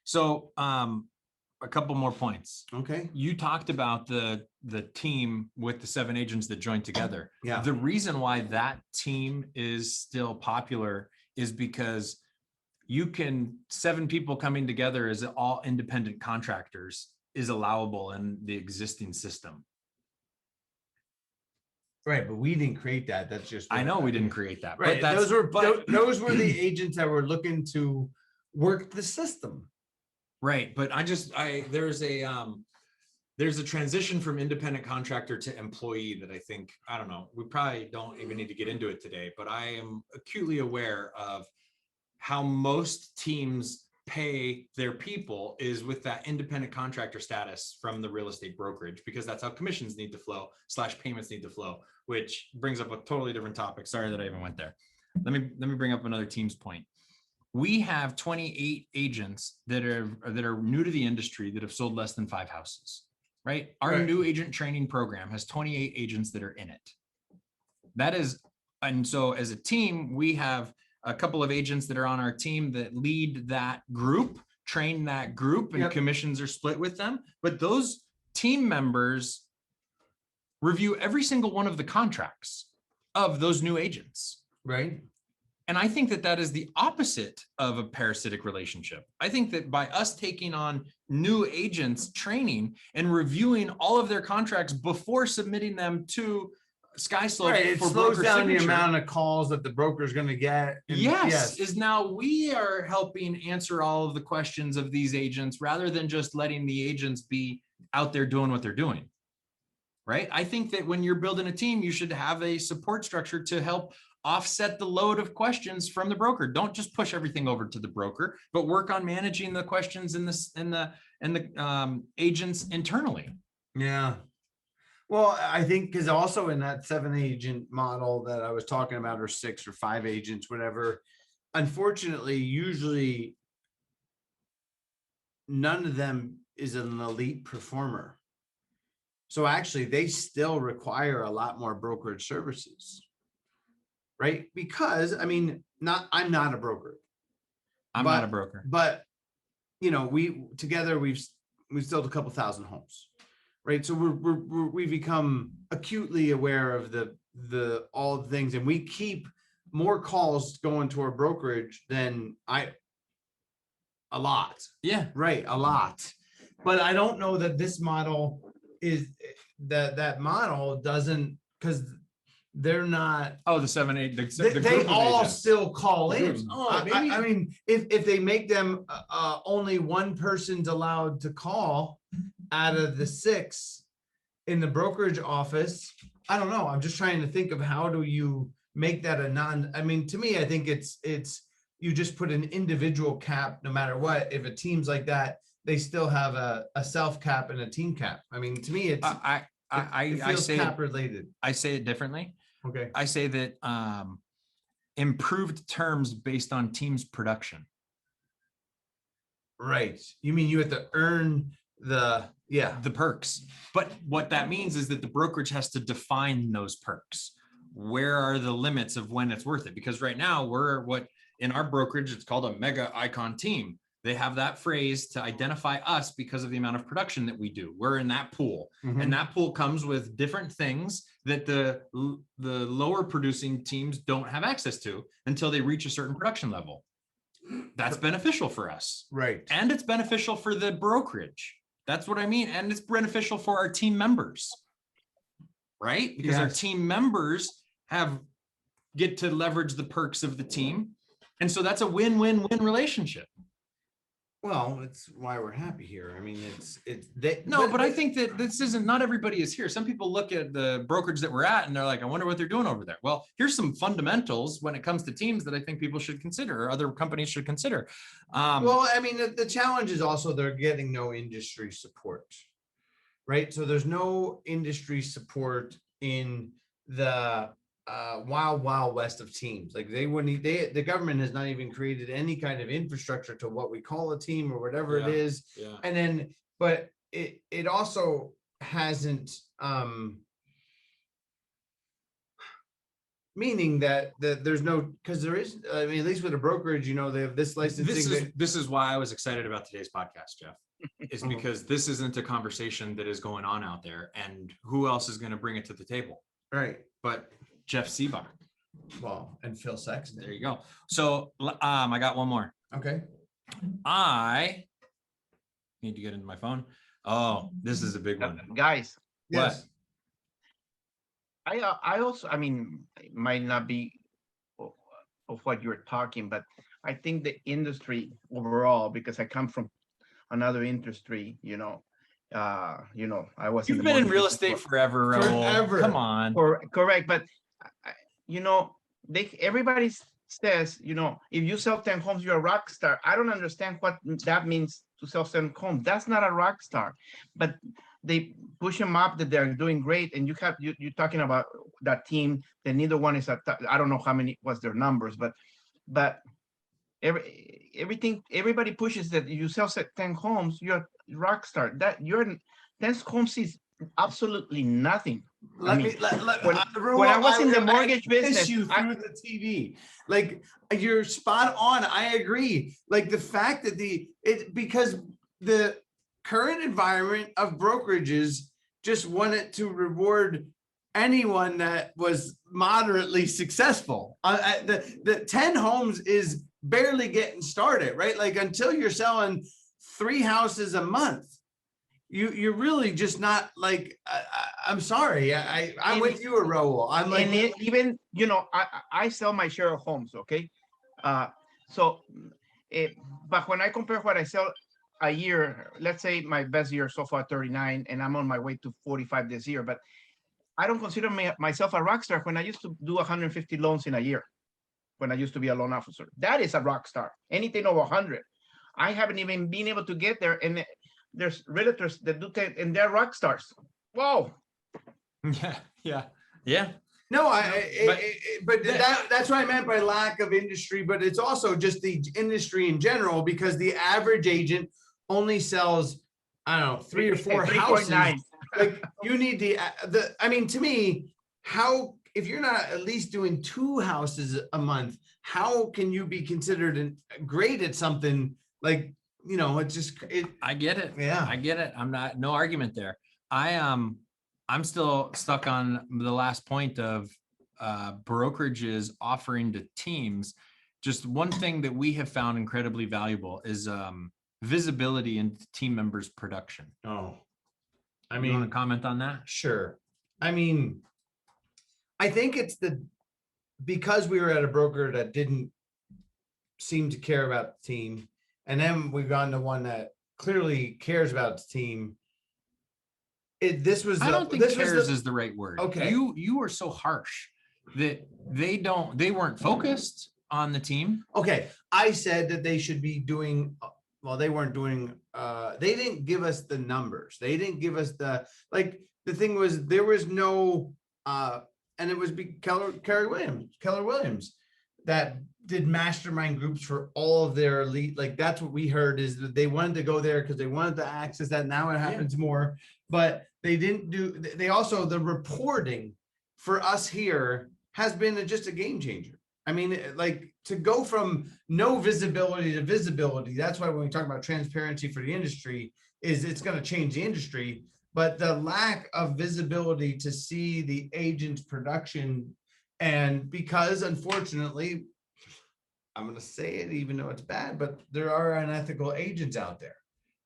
So a couple more points. Okay. You talked about the team with the 7 agents that joined together. Yeah. The reason why that team is still popular is because 7 people coming together as all independent contractors is allowable in the existing system. Right, but we didn't create that. That's just. I know we didn't create that. Right, But those were the agents that were looking to work the system. right. But there's a transition from independent contractor to employee that I think, I don't know, we probably don't even need to get into it today, but I am acutely aware of how most teams pay their people is with that independent contractor status from the real estate brokerage, because that's how commissions need to flow / payments need to flow, which brings up a totally different topic. Sorry that I even went there. Let me bring up another team's point. We have 28 agents that are new to the industry that have sold less than 5 houses, right? Our Right. new agent training program has 28 agents that are in it. That is, and so as a team, we have a couple of agents that are on our team that lead that group, train that group, and Yep. commissions are split with them. But those team members review every single one of the contracts of those new agents. Right. And I think that is the opposite of a parasitic relationship. I think that by us taking on new agents training and reviewing all of their contracts before submitting them to SkySlope Right. It for slows broker down the signature, amount of calls that the broker is going to get. And yes, is now we are helping answer all of the questions of these agents rather than just letting the agents be out there doing what they're doing. Right. I think that when you're building a team, you should have a support structure to help offset the load of questions from the broker. Don't just push everything over to the broker, but work on managing the questions in the agents internally. Yeah. Well, I think because also in that 7 agent model that I was talking about, or 6 or 5 agents, whatever, unfortunately, usually none of them is an elite performer. So actually, they still require a lot more brokerage services, right? Because I'm not a broker. I'm not a broker. But we together we've sold a couple thousand homes, right? So we've become acutely aware of the all the things, and we keep more calls going to our brokerage than a lot. Yeah. Right, a lot. But I don't know that this model is that model doesn't, because they're not. Oh, the 7, 8. They all still call in. Oh, maybe. I mean, if they make them only one person's allowed to call out of the 6 in the brokerage office, I don't know. I'm just trying to think of how do you make that a to me, I think it's you just put an individual cap no matter what. If a team's like that, they still have a self cap and a team cap. I mean, to me, it's it feels cap related. I say it differently. Okay. I say that improved terms based on team's production. Right. You mean you have to earn the perks. But what that means is that the brokerage has to define those perks. Where are the limits of when it's worth it? Because right now in our brokerage, it's called a mega icon team. They have that phrase to identify us because of the amount of production that we do. We're in that pool. Mhm. And that pool comes with different things that the lower producing teams don't have access to until they reach a certain production level. That's beneficial for us. Right. And it's beneficial for the brokerage. That's what I mean. And it's beneficial for our team members, right? Because our Yes. team members get to leverage the perks of the team. And so that's a win-win-win relationship. Well, it's why we're happy here. I mean, But I think that not everybody is here. Some people look at the brokerage that we're at and they're like, I wonder what they're doing over there. Well, here's some fundamentals when it comes to teams that I think people should consider, or other companies should consider. well, I mean, the challenge is also they're getting no industry support, right? So there's no industry support in the wild west of teams. Like the government has not even created any kind of infrastructure to what we call a team or whatever it is. Yeah. And then, but it also hasn't, meaning that there's no, because there is, I mean, at least with a brokerage, you know, they have this licensing. This is why I was excited about today's podcast, Jeff. Is because this isn't a conversation that is going on out there, and who else is going to bring it to the table? Right. But Jeff Sibbach. Well, and Phil Sexton. There you go. So I got one more. Okay. I need to get into my phone. Oh, this is a big one. Guys, Yes. I also, I mean, it might not be of what you're talking, but I think the industry overall, because I come from another industry, I was You've been in real mortgage estate business forever, Raul. Forever. Come on. correct, but everybody says, if you sell 10 homes, you're a rock star. I don't understand what that means to sell 10 homes. That's not a rock star, but they push them up that they're doing great. And you're talking about that team that neither one is I don't know how many was their numbers, but everybody pushes that you sell 10 homes, you're a rock star. That 10 homes is absolutely nothing. When I was in the mortgage business, you through the TV, like you're spot on. I agree. Like the fact that because the current environment of brokerages just wanted to reward anyone that was moderately successful. The 10 homes is barely getting started, right? Like until you're selling 3 houses a month, you're really just not like, I'm sorry. I'm with you, Raul. I'm like, and even, I sell my share of homes. Okay. But when I compare what I sell a year, let's say my best year so far 39, and I'm on my way to 45 this year, but I don't consider myself a rock star when I used to do 150 loans in a year, when I used to be a loan officer. That is a rock star. Anything over 100. I haven't even been able to get there. And there's realtors that do 10 and they're rock stars. Whoa. Yeah. no, but that's what I meant by lack of industry, but it's also just the industry in general, because the average agent only sells, I don't know, 3 or 4 houses. 3.9. Like you need I mean, to me, if you're not at least doing 2 houses a month, how can you be considered great at something? Like, it's just, I get it. Yeah. I get it. No argument there. I'm still stuck on the last point of brokerages offering to teams. Just one thing that we have found incredibly valuable is visibility into team members' production. oh, I You want mean, to comment on that? sure. I mean, I think it's because we were at a broker that didn't seem to care about the team, and then we've gone to one that clearly cares about the team. I don't think cares is the right word. Okay. You were so harsh that they weren't focused on the team. Okay, I said that they should be doing, well, they weren't doing, they didn't give us the numbers. They didn't give us the thing was, there was no, and it was Keller Williams that did mastermind groups for all of their elite. Like that's what we heard, is that they wanted to go there because they wanted to access that. Now it happens more, but they didn't they also, the reporting for us here has been just a game changer. I mean, like to go from no visibility to visibility. That's why when we talk about transparency for the industry, is it's going to change the industry, but the lack of visibility to see the agent's production. And because unfortunately, I'm going to say it, even though it's bad, but there are unethical agents out there.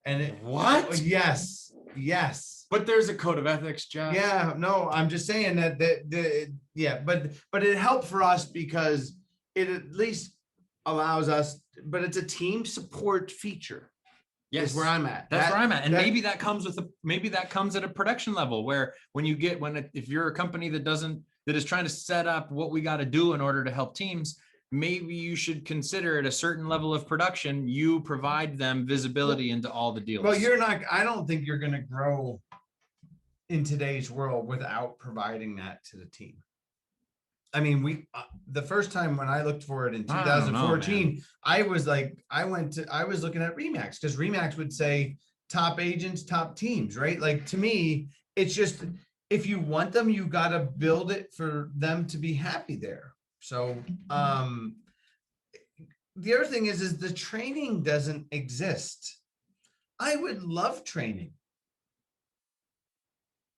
And What? Yes. But there's a code of ethics, Jeff. Yeah, no, I'm just saying that but it helped for us because it at least allows us, but it's a team support feature. Yes, Is where I'm at. That's where I'm at. And maybe that comes at a production level where if you're a company that is trying to set up what we got to do in order to help teams, maybe you should consider at a certain level of production, you provide them visibility into all the deals. Well, I don't think you're going to grow in today's world without providing that to the team. I mean, the first time when I looked for it in 2014, I was looking at Remax because Remax would say top agents, top teams, right? Like to me, it's just, if you want them, you got to build it for them to be happy there. So, the other thing is the training doesn't exist. I would love training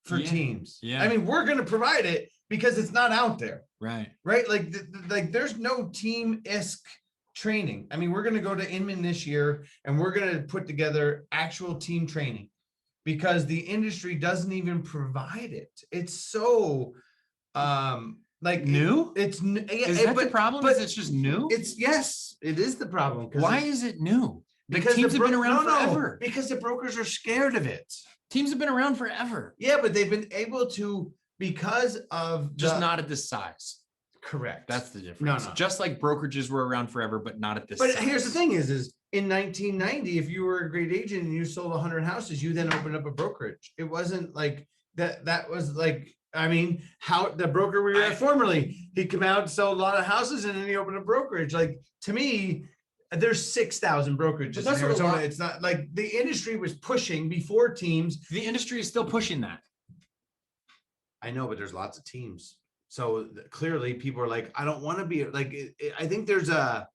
for teams. Yeah. I mean, we're going to provide it because it's not out there. Right. Like there's no team-esque training. I mean, we're going to go to Inman this year and we're going to put together actual team training because the industry doesn't even provide it. It's so new. Is that the problem? Is it's just new? Yes, it is the problem. Why is it new? Because teams have been around forever. Because the brokers are scared of it. Teams have been around forever. Yeah, but they've been able to because of not at this size. Correct. That's the difference. No. Just like brokerages were around forever, but not at this But size. here's the thing is in 1990, if you were a great agent and you sold 100 houses, you then opened up a brokerage. It wasn't like that was like, I mean, how the broker we were at formerly, he'd come out and sell a lot of houses and then he opened a brokerage. Like to me, there's 6,000 brokerages in Arizona. It's not like the industry was pushing before teams. The industry is still pushing that. I know, but there's lots of teams. So clearly people are like, I don't want to be like, I think there's a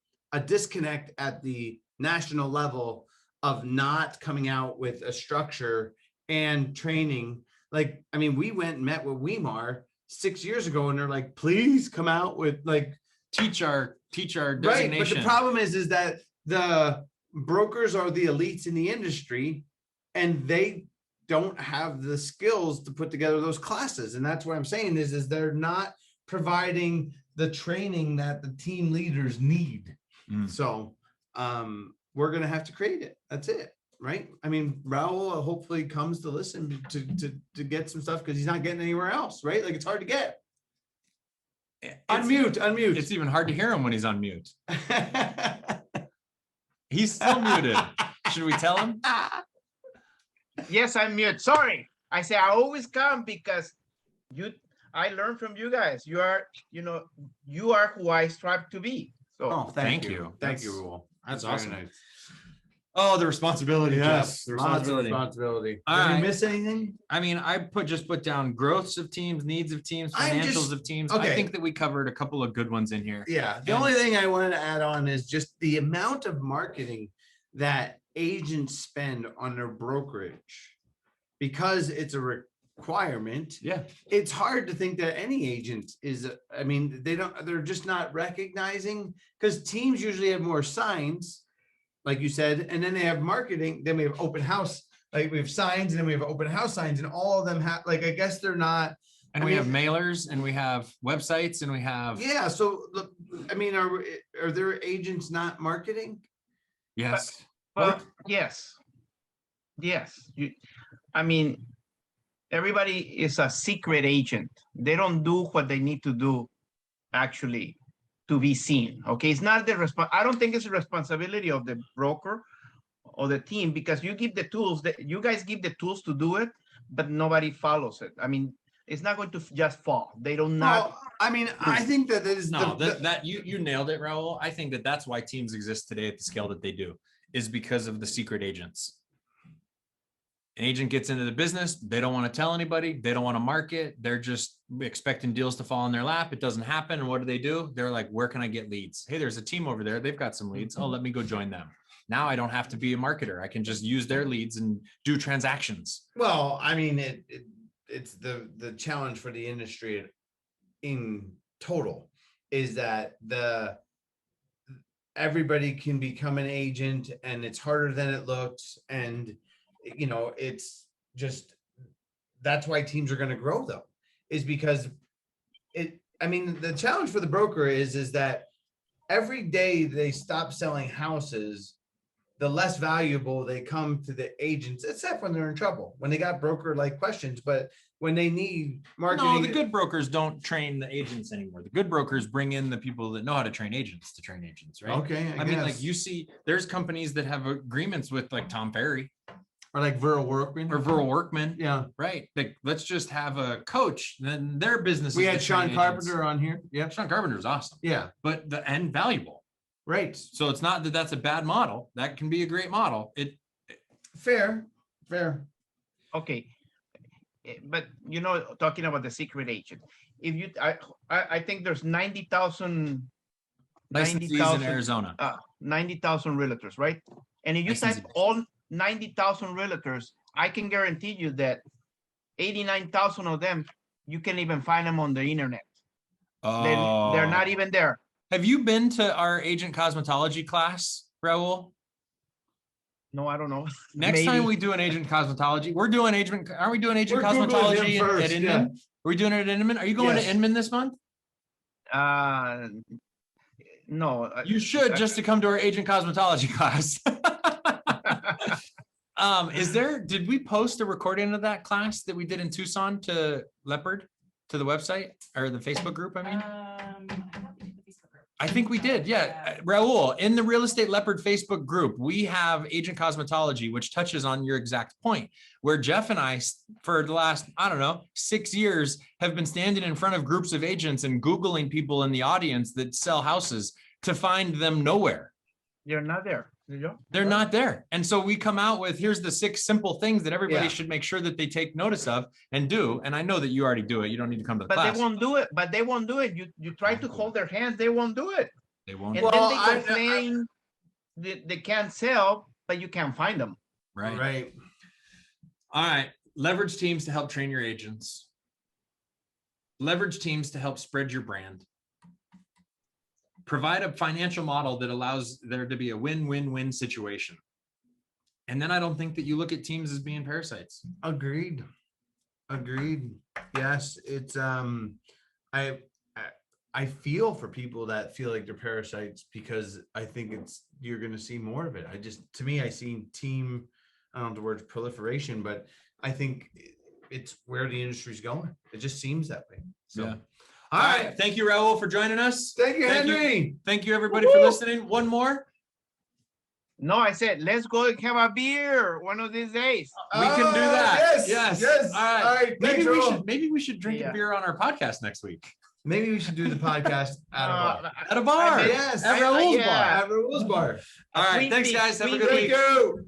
disconnect at the national level of not coming out with a structure and training. Like, I mean, we went and met with Weimar 6 years ago and they're like, please come out with like, teach our designation. Right, but the problem is that the brokers are the elites in the industry and they don't have the skills to put together those classes. And that's what I'm saying is they're not providing the training that the team leaders need. So we're going to have to create it. That's it. Right. I mean, Raul hopefully comes to listen to get some stuff because he's not getting anywhere else. Right. Like it's hard to get. Unmute. It's even hard to hear him when he's on mute. He's still muted. Should we tell him? Yes, I'm mute. Sorry. I say I always come because I learn from you guys. You are who I strive to be. So thank you. Thank you, Raul. That's very awesome. nice. Oh, the responsibility. Yes, Jeff. lots of responsibility. All Did right. we miss anything? I mean, I just put down growths of teams, needs of teams, financials of teams. okay. I think that we covered a couple of good ones in here. Yeah. The only thing I wanted to add on is just the amount of marketing that agents spend on their brokerage because it's a requirement. Yeah. It's hard to think that any agent is, they're just not recognizing because teams usually have more signs, like you said, and then they have marketing, then we have open house, like we have signs and then we have open house signs and all of them have, like, I guess they're not. And we have mailers and we have websites and we have. Yeah. So look, I mean, are there agents not marketing? Yes. But yes. Everybody is a secret agent. They don't do what they need to do actually to be seen. Okay. It's not I don't think it's a responsibility of the broker or the team because you give the tools that you guys give the tools to do it, but nobody follows it. I mean, it's not going to just fall. They don't not. Well, I mean, I think that is you nailed it, Raul. I think that that's why teams exist today at the scale that they do is because of the secret agents. An agent gets into the business. They don't want to tell anybody. They don't want to market. They're just expecting deals to fall in their lap. It doesn't happen. And what do? They're like, where can I get leads? Hey, there's a team over there. They've got some leads. Oh, let me go join them. Now I don't have to be a marketer. I can just use their leads and do transactions. Well, I mean, it's the challenge for the industry in total is that everybody can become an agent and it's harder than it looks. And, you know, it's just, that's why teams are going to grow though, is because I mean, the challenge for the broker is that every day they stop selling houses, the less valuable they come to the agents, except when they're in trouble, when they got broker like questions, but when they need marketing. No, the good brokers don't train the agents anymore. The good brokers bring in the people that know how to train agents, right? Okay. I mean, like you see, there's companies that have agreements with like Tom Ferry or like Viral Workman or Viral Workman. Yeah. Right. Like, let's just have a coach, then their business. We is had to train Sean agents. Carpenter on here. Yeah. Sean Carpenter was awesome. Yeah. But and valuable. Right. So it's not that that's a bad model. That can be a great model. Fair. Okay. But you know, talking about the secret agent, if you, I think there's 90,000 licensees in Arizona. 90,000 realtors, right? And if you type all 90,000 realtors, I can guarantee you that 89,000 of them, you can even find them on the internet. Oh. They're not even there. Have you been to our agent cosmetology class, Raul? No, I don't know. Next time we do an agent cosmetology, aren't we doing agent cosmetology at Inman? Yeah. Are we doing it at Inman? Are you going to Inman this month? No. You should, just to come to our agent cosmetology class. Did we post a recording of that class that we did in Tucson to Leopard, to the website or the Facebook group? I mean, I think we did. Yeah. Raul, in the Real Estate Leopard Facebook group, we have agent cosmetology, which touches on your exact point, where Jeff and I, for the last, 6 years, have been standing in front of groups of agents and Googling people in the audience that sell houses to find them nowhere. You're not there. They're not there. And so we come out with, here's the 6 simple things that everybody should make sure that they take notice of and do. And I know that you already do it. You don't need to come to the class. They won't do it. But they won't do it. You try to hold their hands. They won't do it. They won't. And then they complain they can't sell, but you can't find them. Right. All right. Leverage teams to help train your agents. Leverage teams to help spread your brand. Provide a financial model that allows there to be a win-win-win situation. And then I don't think that you look at teams as being parasites. Agreed. Yes, it's I feel for people that feel like they're parasites, because I think you're going to see more of it. To me, I see team, I don't know the word proliferation, but I think it's where the industry's going. It just seems that way. So. Yeah. All right. Thank you, Raul, for joining us. Thank you, Henry. Thank you, everybody, for listening. One more. No, I said, let's go and have a beer one of these days. We can do that. Yes. All right. Maybe we should drink Yeah. a beer on our podcast next week. Maybe we should do the podcast at a bar. At a bar. Yes. At Raul's bar. At Raul's bar. All right. Thanks, guys. Have a good week. Thank you.